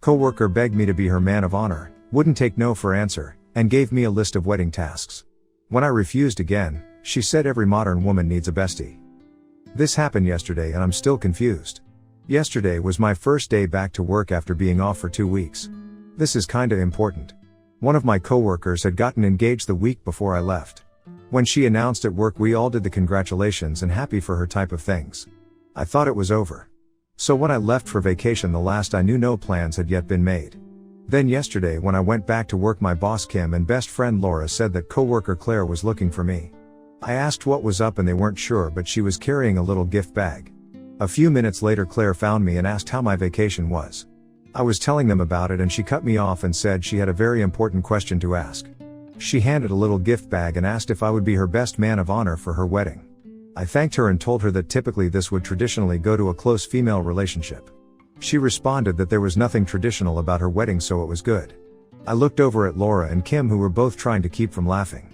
Coworker begged me to be her man of honor, wouldn't take no for answer, and gave me a list of wedding tasks. When I refused again, she said every modern woman needs a bestie. This happened yesterday and I'm still confused. Yesterday was my first day back to work after being off for 2 weeks. This is kinda important. One of my coworkers had gotten engaged the week before I left. When she announced at work, we all did the congratulations and happy for her type of things. I thought it was over. So when I left for vacation, the last I knew, no plans had yet been made. Then yesterday when I went back to work, my boss Kim and best friend Laura said that coworker Claire was looking for me. I asked what was up and they weren't sure, but she was carrying a little gift bag. A few minutes later, Claire found me and asked how my vacation was. I was telling them about it and she cut me off and said she had a very important question to ask. She handed a little gift bag and asked if I would be her best man of honor for her wedding. I thanked her and told her that typically this would traditionally go to a close female relationship. She responded that there was nothing traditional about her wedding, so it was good. I looked over at Laura and Kim, who were both trying to keep from laughing.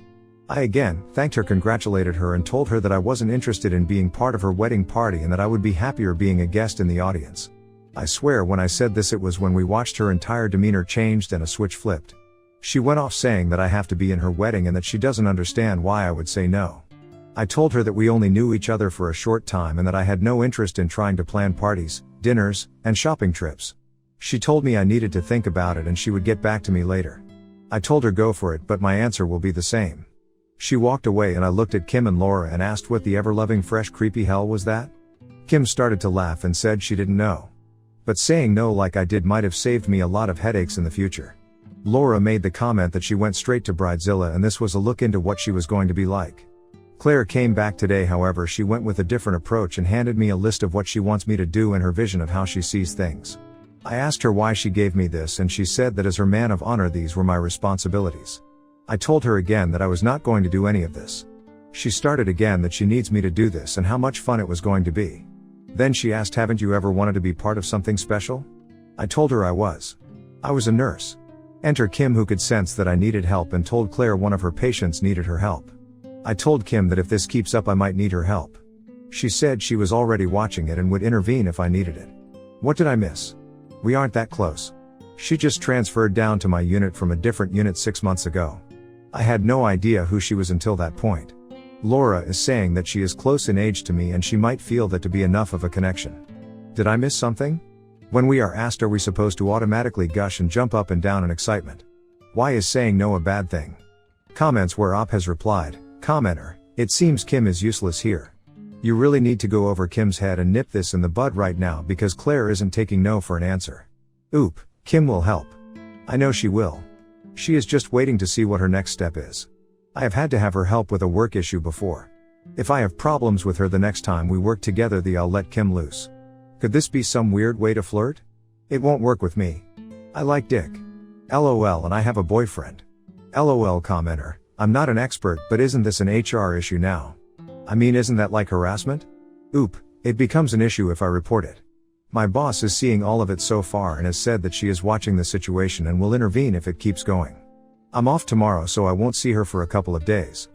I again thanked her, congratulated her, and told her that I wasn't interested in being part of her wedding party and that I would be happier being a guest in the audience. I swear when I said this, it was when we watched her entire demeanor changed and a switch flipped. She went off saying that I have to be in her wedding and that she doesn't understand why I would say no. I told her that we only knew each other for a short time and that I had no interest in trying to plan parties, dinners, and shopping trips. She told me I needed to think about it and she would get back to me later. I told her go for it, but my answer will be the same. She walked away and I looked at Kim and Laura and asked what the ever-loving fresh creepy hell was that? Kim started to laugh and said she didn't know. But saying no like I did might have saved me a lot of headaches in the future. Laura made the comment that she went straight to Bridezilla and this was a look into what she was going to be like. Claire came back today, however she went with a different approach and handed me a list of what she wants me to do and her vision of how she sees things. I asked her why she gave me this and she said that as her man of honor these were my responsibilities. I told her again that I was not going to do any of this. She started again that she needs me to do this and how much fun it was going to be. Then she asked, haven't you ever wanted to be part of something special? I told her I was. I was a nurse. Enter Kim, who could sense that I needed help and told Claire one of her patients needed her help. I told Kim that if this keeps up I might need her help. She said she was already watching it and would intervene if I needed it. What did I miss? We aren't that close. She just transferred down to my unit from a different unit 6 months ago. I had no idea who she was until that point. Laura is saying that she is close in age to me and she might feel that to be enough of a connection. Did I miss something? When we are asked, are we supposed to automatically gush and jump up and down in excitement? Why is saying no a bad thing? Comments where Op has replied, commenter, it seems Kim is useless here. You really need to go over Kim's head and nip this in the bud right now because Claire isn't taking no for an answer. Oop, Kim will help. I know she will. She is just waiting to see what her next step is. I have had to have her help with a work issue before. If I have problems with her the next time we work together, I'll let Kim loose. Could this be some weird way to flirt? It won't work with me. I like dick. LOL, and I have a boyfriend. LOL commenter, I'm not an expert, but isn't this an HR issue now? I mean, isn't that like harassment? Oop, it becomes an issue if I report it. My boss is seeing all of it so far and has said that she is watching the situation and will intervene if it keeps going. I'm off tomorrow, so I won't see her for a couple of days.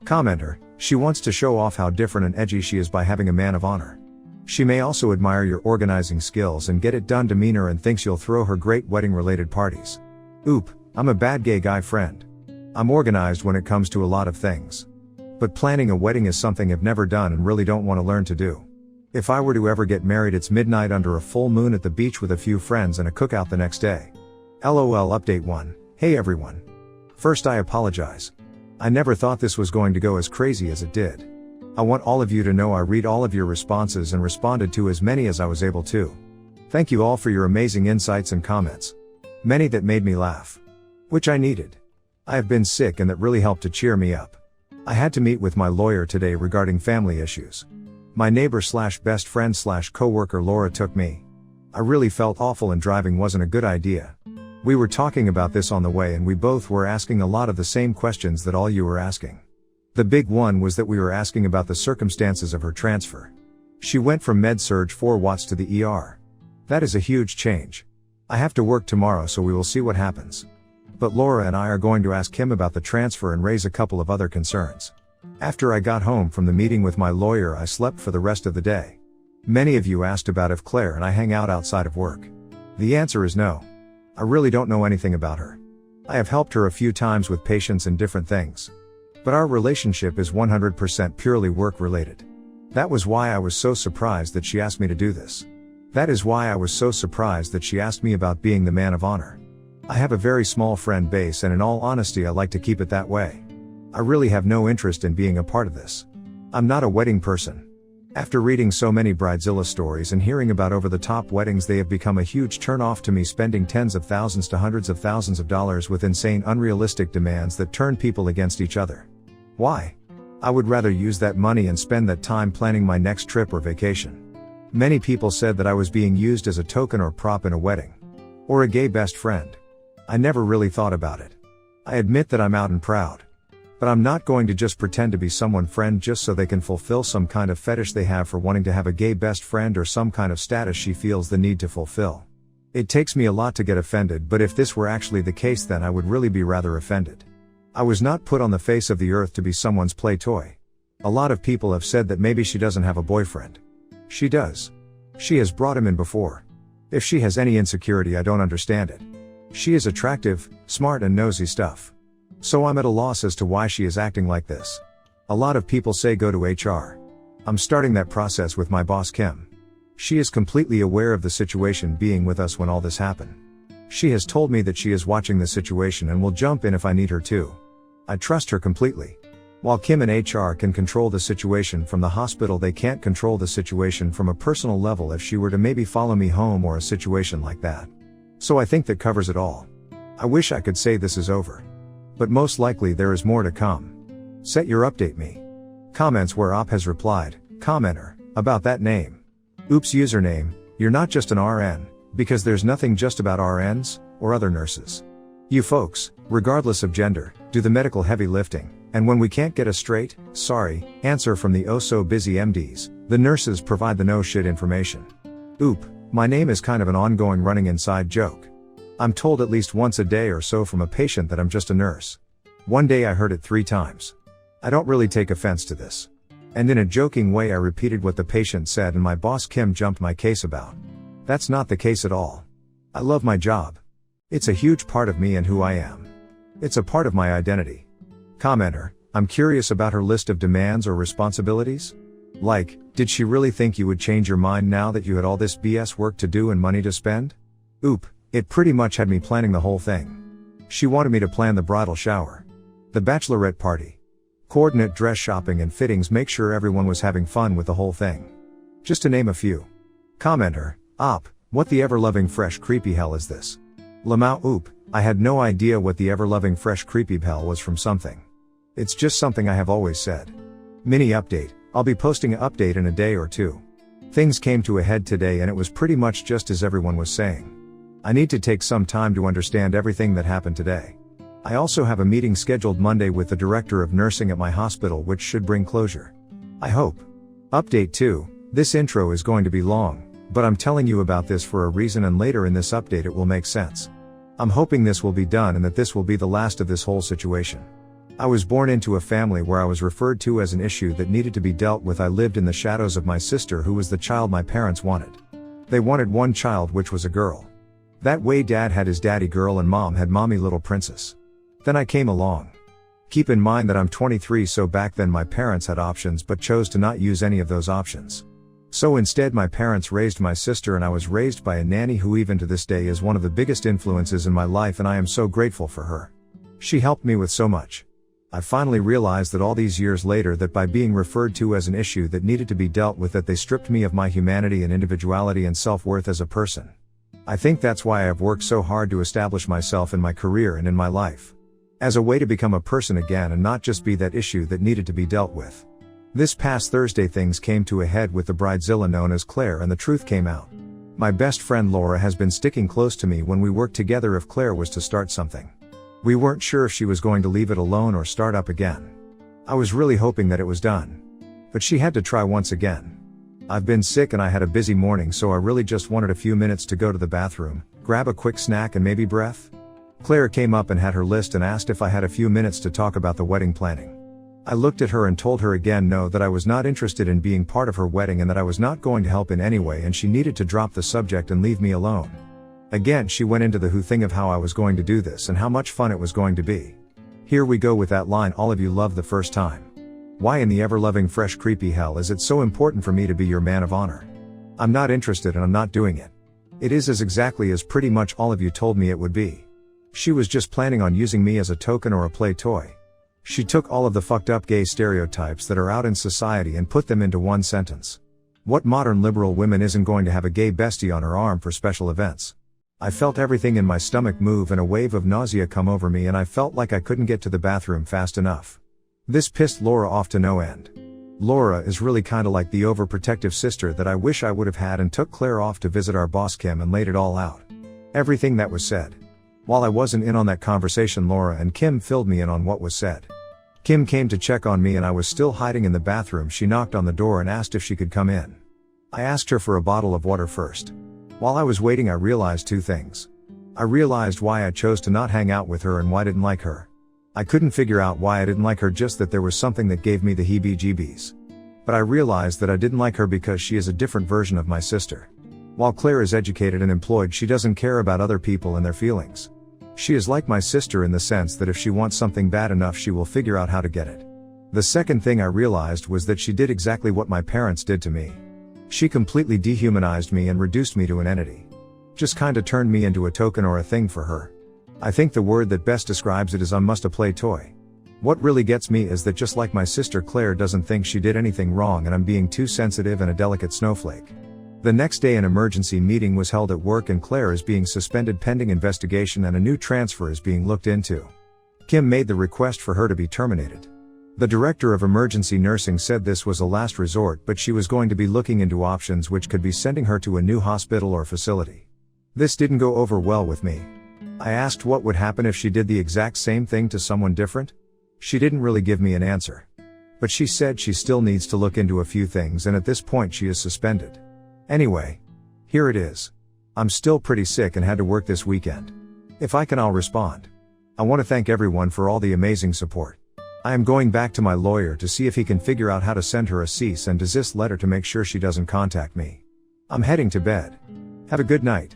Commenter, she wants to show off how different and edgy she is by having a man of honor. She may also admire your organizing skills and get it done demeanor and thinks you'll throw her great wedding related parties. Oop, I'm a bad gay guy friend. I'm organized when it comes to a lot of things. But planning a wedding is something I've never done and really don't want to learn to do. If I were to ever get married, it's midnight under a full moon at the beach with a few friends and a cookout the next day. LOL update 1. Hey everyone. First, I apologize. I never thought this was going to go as crazy as it did. I want all of you to know I read all of your responses and responded to as many as I was able to. Thank you all for your amazing insights and comments. Many that made me laugh. Which I needed. I have been sick and that really helped to cheer me up. I had to meet with my lawyer today regarding family issues. My neighbor / best friend / coworker Laura took me. I really felt awful and driving wasn't a good idea. We were talking about this on the way and we both were asking a lot of the same questions that all you were asking. The big one was that we were asking about the circumstances of her transfer. She went from med-surg 4 watts to the ER. That is a huge change. I have to work tomorrow, so we will see what happens. But Laura and I are going to ask him about the transfer and raise a couple of other concerns. After I got home from the meeting with my lawyer, I slept for the rest of the day. Many of you asked about if Claire and I hang out outside of work. The answer is no. I really don't know anything about her. I have helped her a few times with patients and different things. But our relationship is 100% purely work related. That was why I was so surprised that she asked me to do this. That is why I was so surprised that she asked me about being the man of honor. I have a very small friend base, and in all honesty I like to keep it that way. I really have no interest in being a part of this. I'm not a wedding person. After reading so many bridezilla stories and hearing about over-the-top weddings, they have become a huge turn-off to me, spending tens of thousands to hundreds of thousands of dollars with insane unrealistic demands that turn people against each other. Why? I would rather use that money and spend that time planning my next trip or vacation. Many people said that I was being used as a token or prop in a wedding. Or a gay best friend. I never really thought about it. I admit that I'm out and proud. But I'm not going to just pretend to be someone's friend just so they can fulfill some kind of fetish they have for wanting to have a gay best friend, or some kind of status she feels the need to fulfill. It takes me a lot to get offended, but if this were actually the case, then I would really be rather offended. I was not put on the face of the earth to be someone's play toy. A lot of people have said that maybe she doesn't have a boyfriend. She does. She has brought him in before. If she has any insecurity, I don't understand it. She is attractive, smart, and knows his stuff. So I'm at a loss as to why she is acting like this. A lot of people say go to HR. I'm starting that process with my boss Kim. She is completely aware of the situation, being with us when all this happened. She has told me that she is watching the situation and will jump in if I need her to. I trust her completely. While Kim and HR can control the situation from the hospital, they can't control the situation from a personal level if she were to maybe follow me home or a situation like that. So I think that covers it all. I wish I could say this is over. But most likely there is more to come. Set your update me. Comments where Op has replied, commenter, about that name. Oops, username, you're not just an RN, because there's nothing just about RNs, or other nurses. You folks, regardless of gender, do the medical heavy lifting, and when we can't get a straight, sorry, answer from the oh so busy MDs, the nurses provide the no shit information. Oop, my name is kind of an ongoing running inside joke. I'm told at least once a day or so from a patient that I'm just a nurse. One day I heard it 3 times. I don't really take offense to this. And in a joking way I repeated what the patient said, and my boss Kim jumped my case about. That's not the case at all. I love my job. It's a huge part of me and who I am. It's a part of my identity. Commenter, I'm curious about her list of demands or responsibilities. Like, did she really think you would change your mind now that you had all this BS work to do and money to spend? Oop, it pretty much had me planning the whole thing. She wanted me to plan the bridal shower, the bachelorette party, coordinate dress shopping and fittings, make sure everyone was having fun with the whole thing. Just to name a few. Commenter, Op, what the ever-loving fresh creepy hell is this? Lamau, oop, I had no idea what the ever-loving fresh creepy hell was from something. It's just something I have always said. Mini update, I'll be posting an update in a day or two. Things came to a head today and it was pretty much just as everyone was saying. I need to take some time to understand everything that happened today. I also have a meeting scheduled Monday with the director of nursing at my hospital, which should bring closure. I hope. Update 2, this intro is going to be long, but I'm telling you about this for a reason, and later in this update it will make sense. I'm hoping this will be done and that this will be the last of this whole situation. I was born into a family where I was referred to as an issue that needed to be dealt with. I lived in the shadows of my sister, who was the child my parents wanted. They wanted one child, which was a girl. That way dad had his daddy girl and mom had mommy little princess. Then I came along. Keep in mind that I'm 23, so back then my parents had options but chose to not use any of those options. So instead my parents raised my sister, and I was raised by a nanny who even to this day is one of the biggest influences in my life, and I am so grateful for her. She helped me with so much. I finally realized that all these years later, that by being referred to as an issue that needed to be dealt with, that they stripped me of my humanity and individuality and self-worth as a person. I think that's why I have worked so hard to establish myself in my career and in my life. As a way to become a person again and not just be that issue that needed to be dealt with. This past Thursday things came to a head with the bridezilla known as Claire, and the truth came out. My best friend Laura has been sticking close to me when we worked together if Claire was to start something. We weren't sure if she was going to leave it alone or start up again. I was really hoping that it was done. But she had to try once again. I've been sick and I had a busy morning, so I really just wanted a few minutes to go to the bathroom, grab a quick snack and maybe breath. Claire came up and had her list and asked if I had a few minutes to talk about the wedding planning. I looked at her and told her again no, that I was not interested in being part of her wedding and that I was not going to help in any way, and she needed to drop the subject and leave me alone. Again she went into the who thing of how I was going to do this and how much fun it was going to be. Here we go with that line all of you loved the first time. Why in the ever-loving fresh creepy hell is it so important for me to be your man of honor? I'm not interested and I'm not doing it. It is as exactly as pretty much all of you told me it would be. She was just planning on using me as a token or a play toy. She took all of the fucked up gay stereotypes that are out in society and put them into one sentence. What modern liberal woman isn't going to have a gay bestie on her arm for special events? I felt everything in my stomach move and a wave of nausea come over me and I felt like I couldn't get to the bathroom fast enough. This pissed Laura off to no end. Laura is really kinda like the overprotective sister that I wish I would have had and took Claire off to visit our boss Kim and laid it all out. Everything that was said. While I wasn't in on that conversation, Laura and Kim filled me in on what was said. Kim came to check on me and I was still hiding in the bathroom. She knocked on the door and asked if she could come in. I asked her for a bottle of water first. While I was waiting I realized two things. I realized why I chose to not hang out with her and why I didn't like her. I couldn't figure out why I didn't like her, just that there was something that gave me the heebie-jeebies. But I realized that I didn't like her because she is a different version of my sister. While Claire is educated and employed, she doesn't care about other people and their feelings. She is like my sister in the sense that if she wants something bad enough she will figure out how to get it. The second thing I realized was that she did exactly what my parents did to me. She completely dehumanized me and reduced me to an entity. Just kinda turned me into a token or a thing for her. I think the word that best describes it is almost a play toy. What really gets me is that just like my sister, Claire doesn't think she did anything wrong and I'm being too sensitive and a delicate snowflake. The next day an emergency meeting was held at work and Claire is being suspended pending investigation and a new transfer is being looked into. Kim made the request for her to be terminated. The director of emergency nursing said this was a last resort, but she was going to be looking into options which could be sending her to a new hospital or facility. This didn't go over well with me. I asked what would happen if she did the exact same thing to someone different. She didn't really give me an answer. But she said she still needs to look into a few things and at this point she is suspended. Anyway, here it is. I'm still pretty sick and had to work this weekend. If I can, I'll respond. I want to thank everyone for all the amazing support. I am going back to my lawyer to see if he can figure out how to send her a cease and desist letter to make sure she doesn't contact me. I'm heading to bed. Have a good night.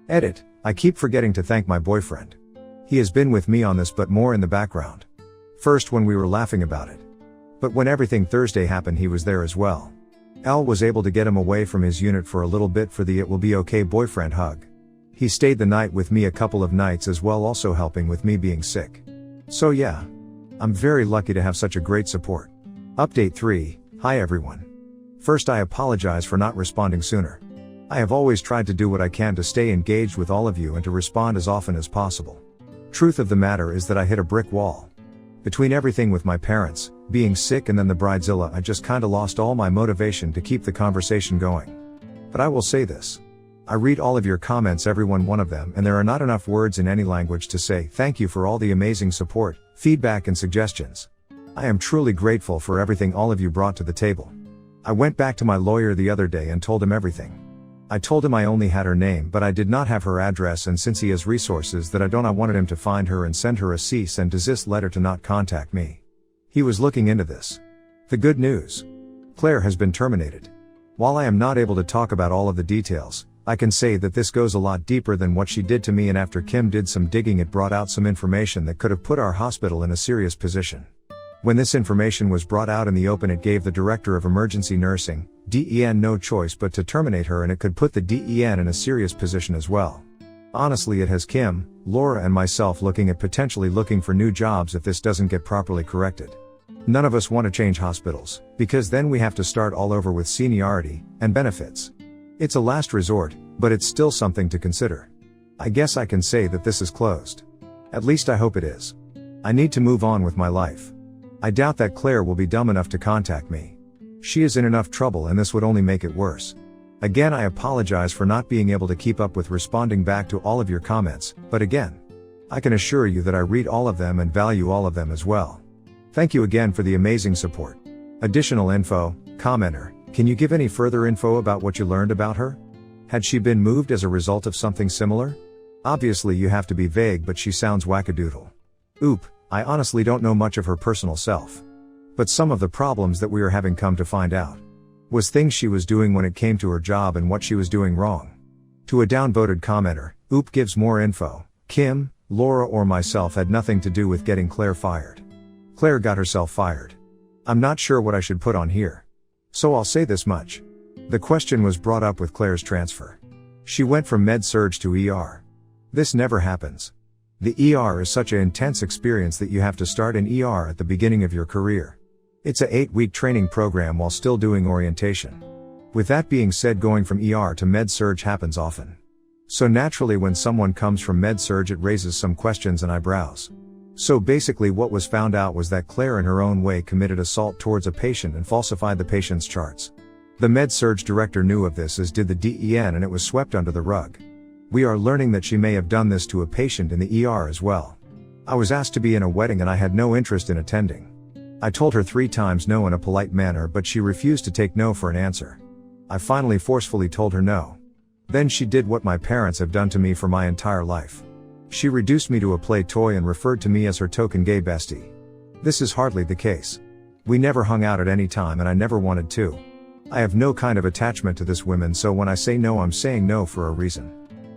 Edit. I keep forgetting to thank my boyfriend. He has been with me on this but more in the background. First when we were laughing about it. But when everything Thursday happened he was there as well. Elle was able to get him away from his unit for a little bit for the it will be okay boyfriend hug. He stayed the night with me a couple of nights as well, also helping with me being sick. So yeah. I'm very lucky to have such a great support. Update 3. Hi everyone. First I apologize for not responding sooner. I have always tried to do what I can to stay engaged with all of you and to respond as often as possible. Truth of the matter is that I hit a brick wall. Between everything with my parents, being sick and then the bridezilla, I just kinda lost all my motivation to keep the conversation going. But I will say this. I read all of your comments, every one of them, and there are not enough words in any language to say thank you for all the amazing support, feedback and suggestions. I am truly grateful for everything all of you brought to the table. I went back to my lawyer the other day and told him everything. I told him I only had her name but I did not have her address, and since he has resources that I wanted him to find her and send her a cease and desist letter to not contact me. He was looking into this. The good news. Claire has been terminated. While I am not able to talk about all of the details, I can say that this goes a lot deeper than what she did to me, and after Kim did some digging it brought out some information that could have put our hospital in a serious position. When this information was brought out in the open, it gave the director of emergency nursing, DEN, no choice but to terminate her, and it could put the DEN in a serious position as well. Honestly, it has Kim, Laura and myself potentially looking for new jobs if this doesn't get properly corrected. None of us want to change hospitals, because then we have to start all over with seniority and benefits. It's a last resort, but it's still something to consider. I guess I can say that this is closed. At least I hope it is. I need to move on with my life. I doubt that Claire will be dumb enough to contact me. She is in enough trouble and this would only make it worse. Again, I apologize for not being able to keep up with responding back to all of your comments, but again, I can assure you that I read all of them and value all of them as well. Thank you again for the amazing support. Additional info, commenter, can you give any further info about what you learned about her? Had she been moved as a result of something similar? Obviously you have to be vague, but she sounds wackadoodle. Oop, I honestly don't know much of her personal self. But some of the problems that we are having, come to find out, was things she was doing when it came to her job and what she was doing wrong. To a downvoted commenter, Oop gives more info. Kim, Laura or myself had nothing to do with getting Claire fired. Claire got herself fired. I'm not sure what I should put on here. So I'll say this much. The question was brought up with Claire's transfer. She went from med-surg to ER. This never happens. The ER is such an intense experience that you have to start in ER at the beginning of your career. It's a 8-week training program while still doing orientation. With that being said, going from ER to med-surg happens often. So naturally when someone comes from med-surg it raises some questions and eyebrows. So basically what was found out was that Claire in her own way committed assault towards a patient and falsified the patient's charts. The med-surg director knew of this, as did the DEN, and it was swept under the rug. We are learning that she may have done this to a patient in the ER as well. I was asked to be in a wedding and I had no interest in attending. I told her 3 times no in a polite manner, but she refused to take no for an answer. I finally forcefully told her no. Then she did what my parents have done to me for my entire life. She reduced me to a play toy and referred to me as her token gay bestie. This is hardly the case. We never hung out at any time and I never wanted to. I have no kind of attachment to this woman, so when I say no I'm saying no for a reason.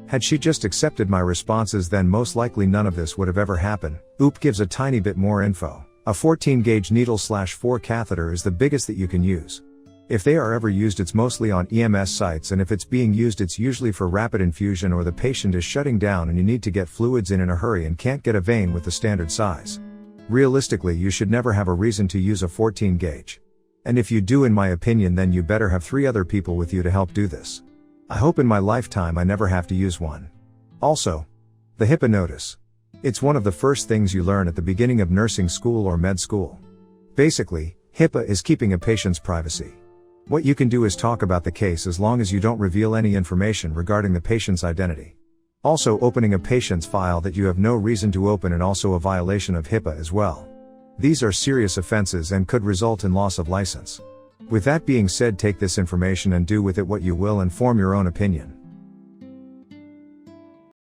Had she just accepted my responses, then most likely none of this would have ever happened. Oop gives a tiny bit more info. A 14-gauge needle/4 catheter is the biggest that you can use. If they are ever used it's mostly on EMS sites, and if it's being used it's usually for rapid infusion or the patient is shutting down and you need to get fluids in a hurry and can't get a vein with the standard size. Realistically you should never have a reason to use a 14-gauge. And if you do, in my opinion, then you better have 3 other people with you to help do this. I hope in my lifetime I never have to use one. Also, the HIPAA notice. It's one of the first things you learn at the beginning of nursing school or med school. Basically, HIPAA is keeping a patient's privacy. What you can do is talk about the case as long as you don't reveal any information regarding the patient's identity. Also, opening a patient's file that you have no reason to open and also a violation of HIPAA as well. These are serious offenses and could result in loss of license. With that being said, take this information and do with it what you will and form your own opinion.